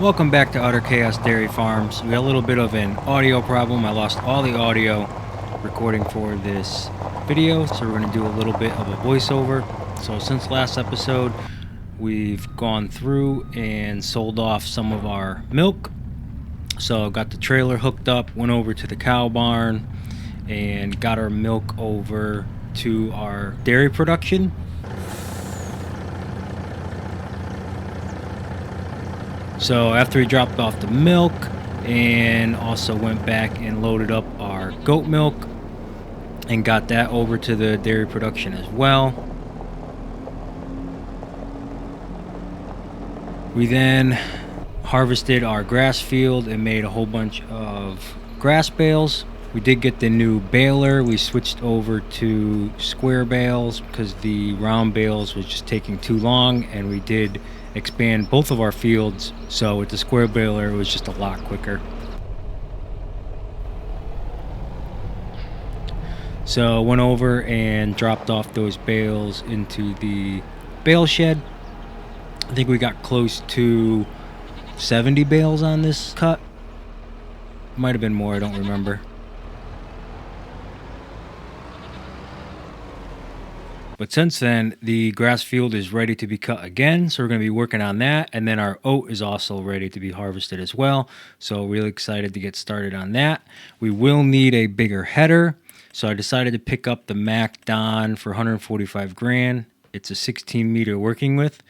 Welcome back to Utter Chaos Dairy Farms. We got a little bit of an audio problem. I lost all the audio recording for this video, so we're going to do a little bit of a voiceover. So since last episode, we've gone through and sold off some of our milk. So got the trailer hooked up, went over to the cow barn, and got our milk over to our dairy production. So after we dropped off the milk and also went back and loaded up our goat milk and got that over to the dairy production as well. We then harvested our grass field and made a whole bunch of grass bales. We did get the new baler. We switched over to square bales because the round bales was just taking too long, and we did expand both of our fields, so with the square baler it was just a lot quicker. So went over and dropped off those bales into the bale shed. I think we got close to 70 bales on this cut. Might have been more, I don't remember. But since then, the grass field is ready to be cut again, so we're going to be working on that. And then our oat is also ready to be harvested as well. So really excited to get started on that. We will need a bigger header, so I decided to pick up the Mac Don for 145 grand. It's a 16 meter working width,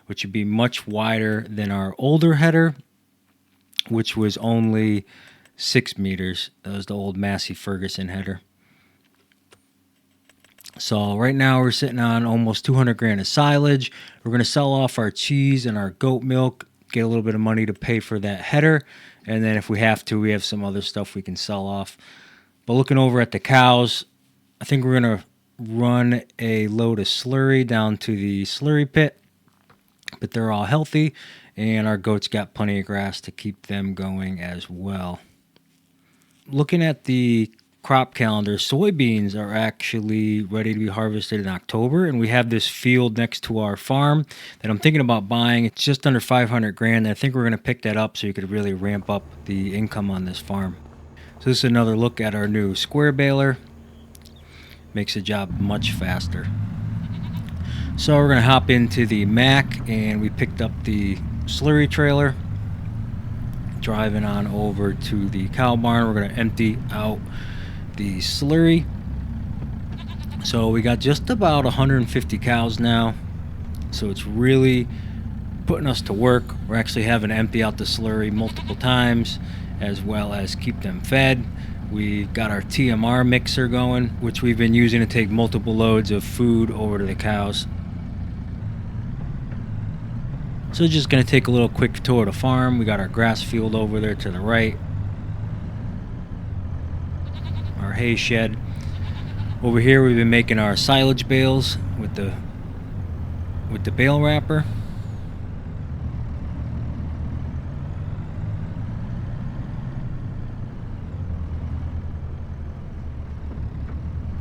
which would be much wider than our older header, which was only 6 meters. That was the old Massey Ferguson header. So right now we're sitting on almost 200 grand of silage. We're going to sell off our cheese and our goat milk, get a little bit of money to pay for that header. And then if we have to, we have some other stuff we can sell off. But looking over at the cows, I think we're going to run a load of slurry down to the slurry pit. But they're all healthy, and our goats got plenty of grass to keep them going as well. Looking at the crop calendar, soybeans are actually ready to be harvested in October, and we have this field next to our farm that I'm thinking about buying. It's just under 500 grand, and I think we're going to pick that up so you could really ramp up the income on this farm. So this is another look at our new square baler. Makes the job much faster. So we're going to hop into the Mac, and we picked up the slurry trailer, driving on over to the cow barn. We're going to empty out the slurry. So we got just about 150 cows now, so it's really putting us to work. We're actually having to empty out the slurry multiple times as well as keep them fed. We got our TMR mixer going, which we've been using to take multiple loads of food over to the cows. So just going to take a little quick tour of the farm. We got our grass field over there to the right, our hay shed. Over here we've been making our silage bales with the bale wrapper.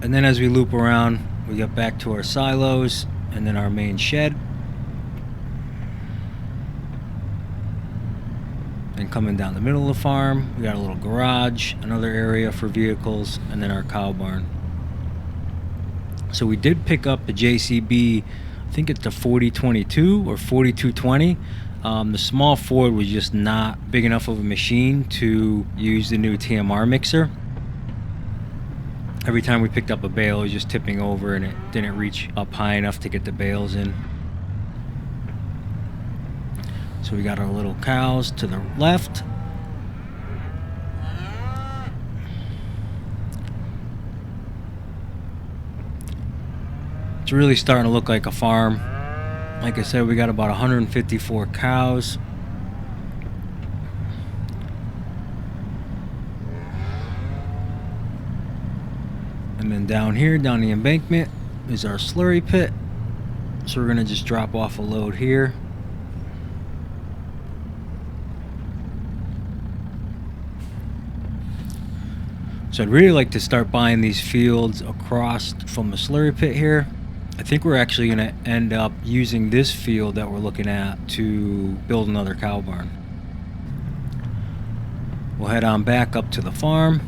And then as we loop around, we get back to our silos and then our main shed. And coming down the middle of the farm, we got a little garage, another area for vehicles, and then our cow barn. So we did pick up the JCB, I think it's the 4022 or 4220. The small Ford was just not big enough of a machine to use the new TMR mixer. Every time we picked up a bale, it was just tipping over and it didn't reach up high enough to get the bales in. So we got our little cows to the left. It's really starting to look like a farm. Like I said, we got about 154 cows. And then down here, down the embankment, is our slurry pit. So we're going to just drop off a load here. So I'd really like to start buying these fields across from the slurry pit here. I think we're actually going to end up using this field that we're looking at to build another cow barn. We'll head on back up to the farm.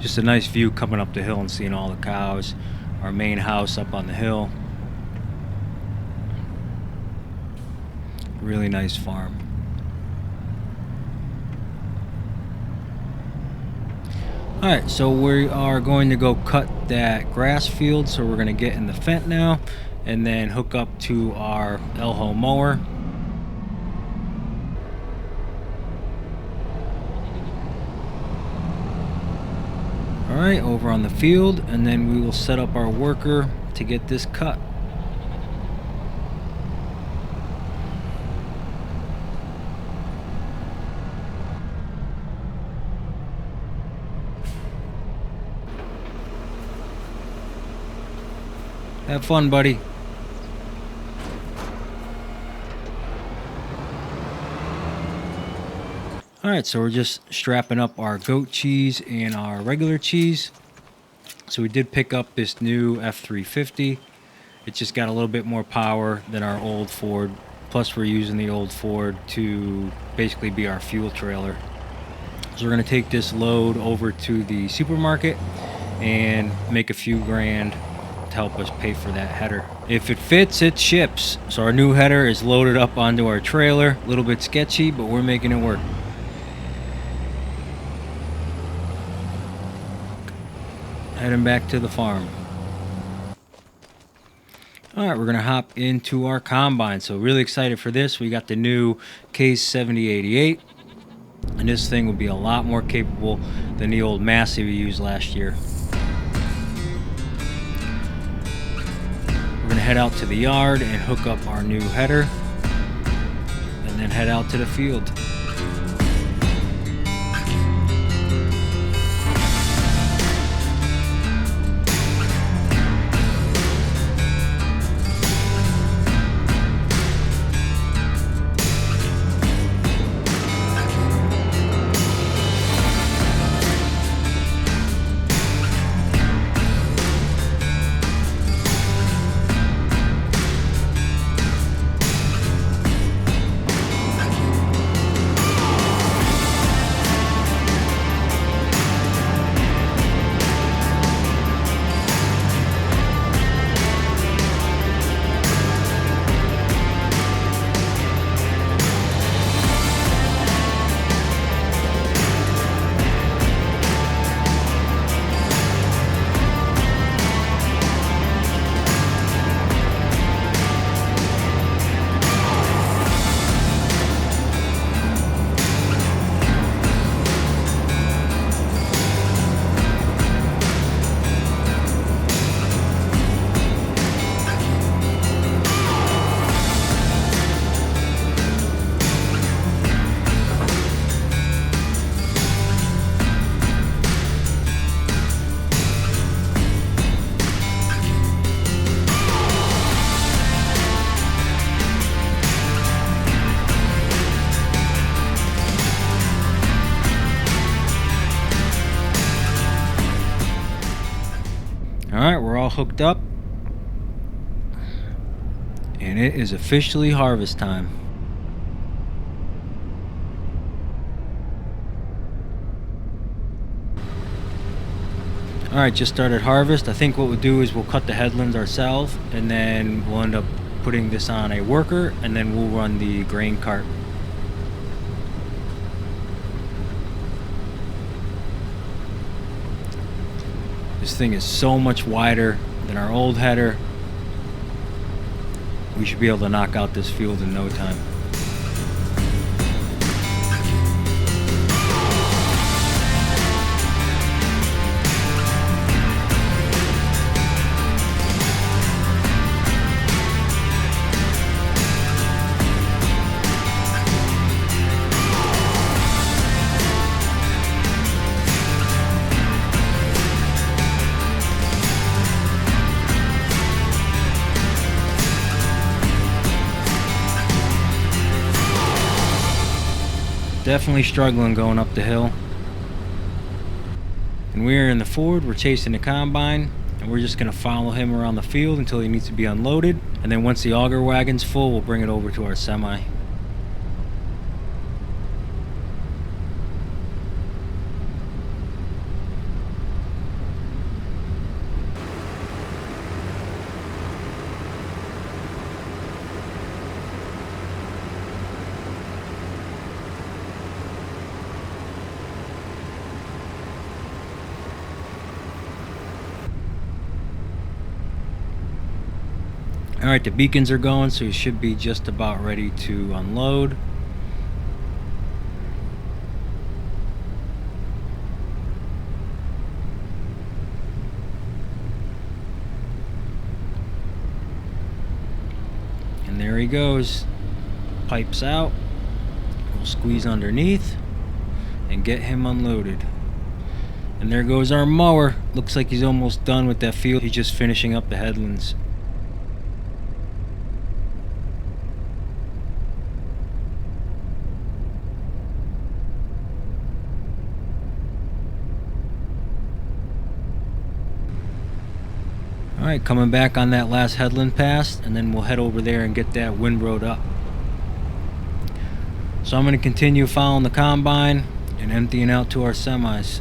Just a nice view coming up the hill and seeing all the cows. Our main house up on the hill. Really nice farm. Alright, so we are going to go cut that grass field. So we're going to get in the Fendt now and then hook up to our Elho mower. Alright, over on the field, and then we will set up our worker to get this cut. Have fun, buddy. Alright, so we're just strapping up our goat cheese and our regular cheese. So we did pick up this new F350. It just got a little bit more power than our old Ford. Plus we're using the old Ford to basically be our fuel trailer. So we're going to take this load over to the supermarket and make a few grand to help us pay for that header. If it fits, it ships. So our new header is loaded up onto our trailer. A little bit sketchy, but we're making it work. Heading back to the farm. Alright, we're going to hop into our combine. So really excited for this. We got the new Case 7088. And this thing will be a lot more capable than the old Massey we used last year. We're going to head out to the yard and hook up our new header. And then head out to the field. Alright, we're all hooked up. And it is officially harvest time. Alright, just started harvest. I think what we'll do is we'll cut the headlands ourselves, and then we'll end up putting this on a worker, and then we'll run the grain cart. This thing is so much wider than our old header. We should be able to knock out this field in no time. Definitely struggling going up the hill. And we're in the Ford, we're chasing the combine, and we're just gonna follow him around the field until he needs to be unloaded. And then once the auger wagon's full, we'll bring it over to our semi. Alright, the beacons are going, so you should be just about ready to unload. And there he goes. Pipes out. We'll squeeze underneath and get him unloaded. And there goes our mower. Looks like he's almost done with that field. He's just finishing up the headlands. Alright, coming back on that last headland pass, and then we'll head over there and get that windroad up. So I'm going to continue following the combine and emptying out to our semis.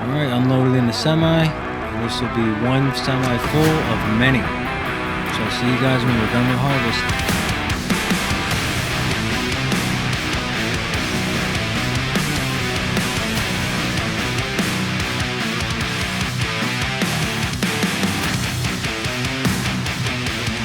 Alright, unloaded in the semi, and this will be one semi full of many. So I'll see you guys when we're done with harvest.